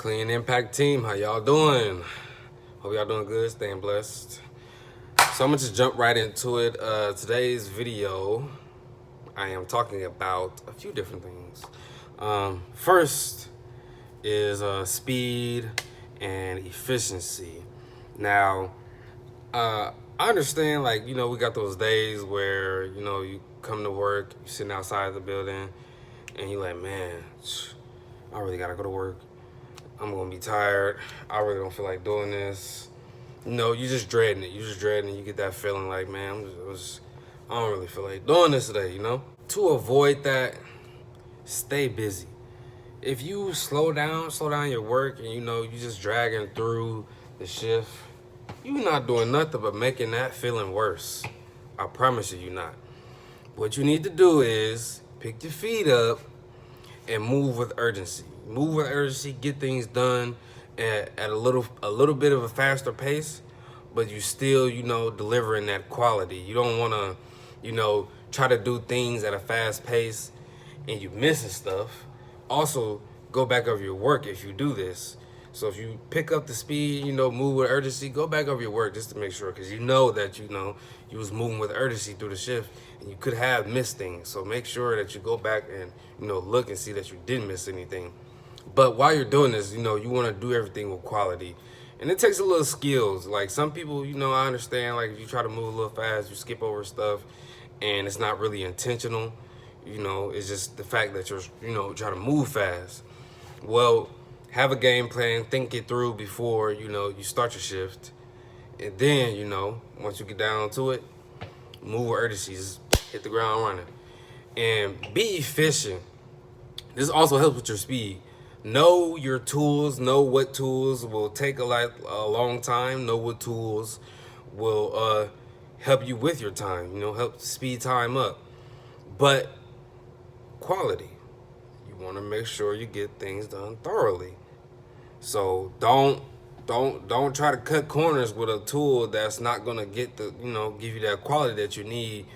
Clean Impact Team, how y'all doing? Hope y'all doing good, staying blessed. So I'm gonna just jump right into it. Today's video, I am talking about a few different things. First is speed and efficiency. Now, I understand, like, we got those days where, you come to work, you're sitting outside the building, and you're like, man, I really gotta go to work. I'm gonna be tired. I really don't feel like doing this. You just dreading it. You just dreading it. You get that feeling like, man, I don't really feel like doing this today, To avoid that, stay busy. If you slow down your work and you just dragging through the shift, you're not doing nothing but making that feeling worse. I promise you're not. What you need to do is pick your feet up and move with urgency. Move with urgency, get things done at a little bit of a faster pace, but you still, delivering that quality. You don't want to, try to do things at a fast pace and you missing stuff. Also, go back over your work if you do this. So if you pick up the speed, move with urgency, go back over your work just to make sure, because that you was moving with urgency through the shift and you could have missed things. So make sure that you go back and look and see that you didn't miss anything. But while you're doing this, you want to do everything with quality. And it takes a little skills. Like some people, I understand, like if you try to move a little fast, you skip over stuff and it's not really intentional. It's just the fact that you're, trying to move fast. Well, have a game plan, think it through before, you start your shift. And then, once you get down to it, move with urgency, just hit the ground running. And be efficient. This also helps with your speed. Know your tools, know what tools will take a long time, know what tools will help you with your time, help speed time up. But quality, you want to make sure you get things done thoroughly. So don't try to cut corners with a tool that's not gonna get give you that quality that you need,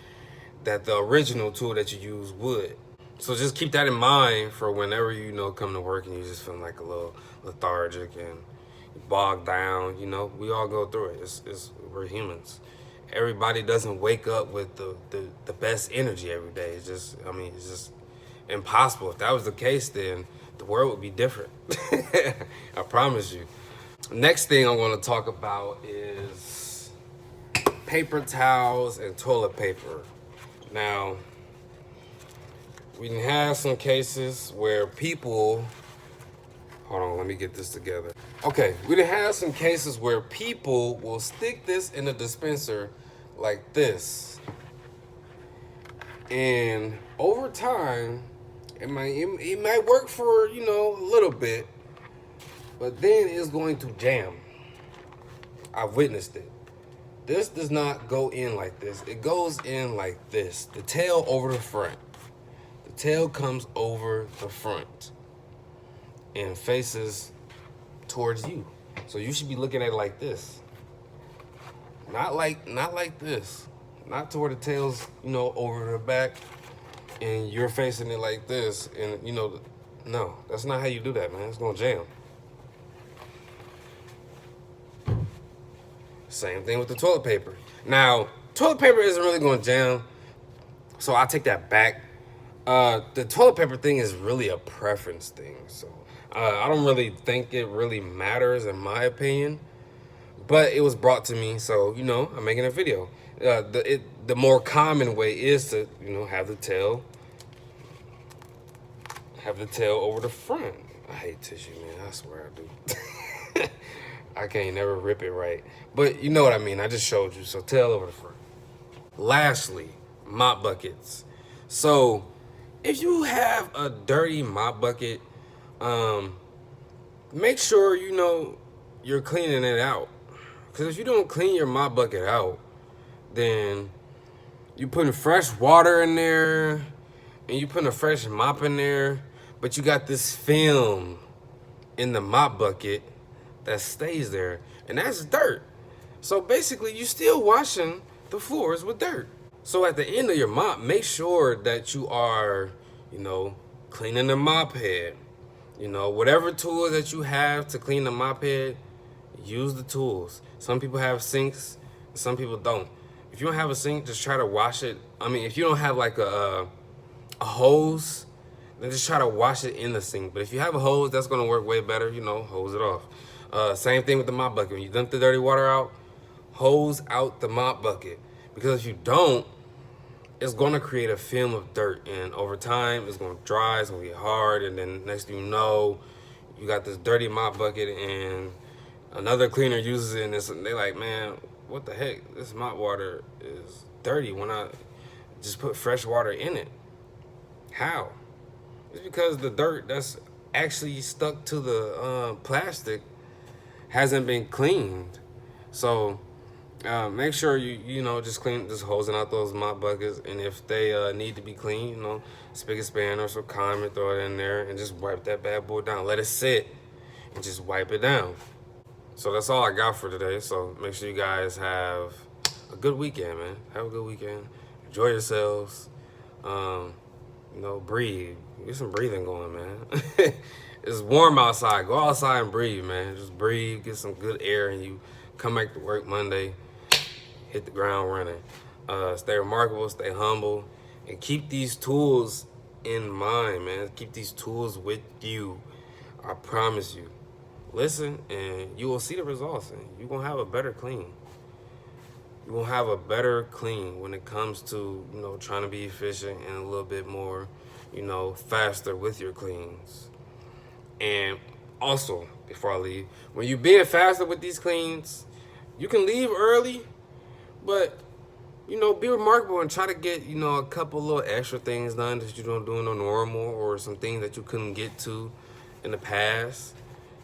that the original tool that you use would. So just keep that in mind for whenever you come to work and you just feeling like a little lethargic and bogged down. We all go through it. We're humans. Everybody doesn't wake up with the best energy every day. It's just impossible. If that was the case, then the world would be different. I promise you. Next thing I'm going to talk about is paper towels and toilet paper. Now, we can have some cases where people, hold on, let me get this together. Okay, we can have some cases where people will stick this in a dispenser like this. And over time, it might work for, a little bit, but then it's going to jam. I've witnessed it. This does not go in like this. It goes in like this. The tail over the front. The tail comes over the front and faces towards you. So you should be looking at it like this. Not like this. Not to where the tail's, over the back and you're facing it like this. And, no, that's not how you do that, man. It's going to jam. Same thing with the toilet paper. Now, toilet paper isn't really going to jam, so I'll take that back. The toilet paper thing is really a preference thing, so I don't really think it really matters in my opinion, but it was brought to me, so, I'm making a video. The more common way is to, have the tail over the front. I hate tissue, man. I swear I do. I can't never rip it right. But you know what I mean. I just showed you. So tail over the front. Lastly, mop buckets. So if you have a dirty mop bucket, make sure you're cleaning it out. Because if you don't clean your mop bucket out, then you putting fresh water in there and you putting a fresh mop in there, but you got this film in the mop bucket that stays there, and that's dirt. So basically, you're still washing the floors with dirt. So at the end of your mop, make sure that you are, cleaning the mop head. You know, whatever tools that you have to clean the mop head, use the tools. Some people have sinks, some people don't. If you don't have a sink, just try to wash it. I mean, if you don't have like a hose, then just try to wash it in the sink. But if you have a hose, that's gonna work way better. You know, hose it off. Same thing with the mop bucket. When you dump the dirty water out, hose out the mop bucket. Because if you don't, it's gonna create a film of dirt, and over time it's gonna dry, it's gonna get hard, and then next thing you know, you got this dirty mop bucket and another cleaner uses it, and they're like, man, what the heck, this mop water is dirty when I just put fresh water in it. How? It's because the dirt that's actually stuck to the plastic hasn't been cleaned. So make sure you know, just hosing out those mop buckets, and if they need to be cleaned, you know, spigot span or some Carmen, throw it in there and just wipe that bad boy down. Let it sit and just wipe it down. So that's all I got for today. So make sure you guys have a good weekend, man. Have a good weekend. Enjoy yourselves. You know, breathe. Get some breathing going, man. It's warm outside. Go outside and breathe, man. Just breathe. Get some good air, and you come back to work Monday. Hit the ground running. Stay remarkable. Stay humble, and keep these tools in mind, man. Keep these tools with you. I promise you. Listen, and you will see the results, and you're gonna have a better clean. You're gonna have a better clean when it comes to, you know, trying to be efficient and a little bit more, you know, faster with your cleans. And also, before I leave, when you're being faster with these cleans, you can leave early, but, you know, be remarkable and try to get, you know, a couple little extra things done that you don't do in the normal, or some things that you couldn't get to in the past.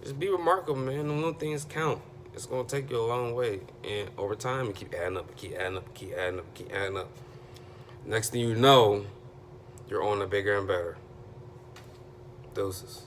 Just be remarkable, man. The little things count. It's gonna take you a long way, and over time, you keep adding up, keep adding up, keep adding up, keep adding up. Next thing you know, you're on a bigger and better. Doses.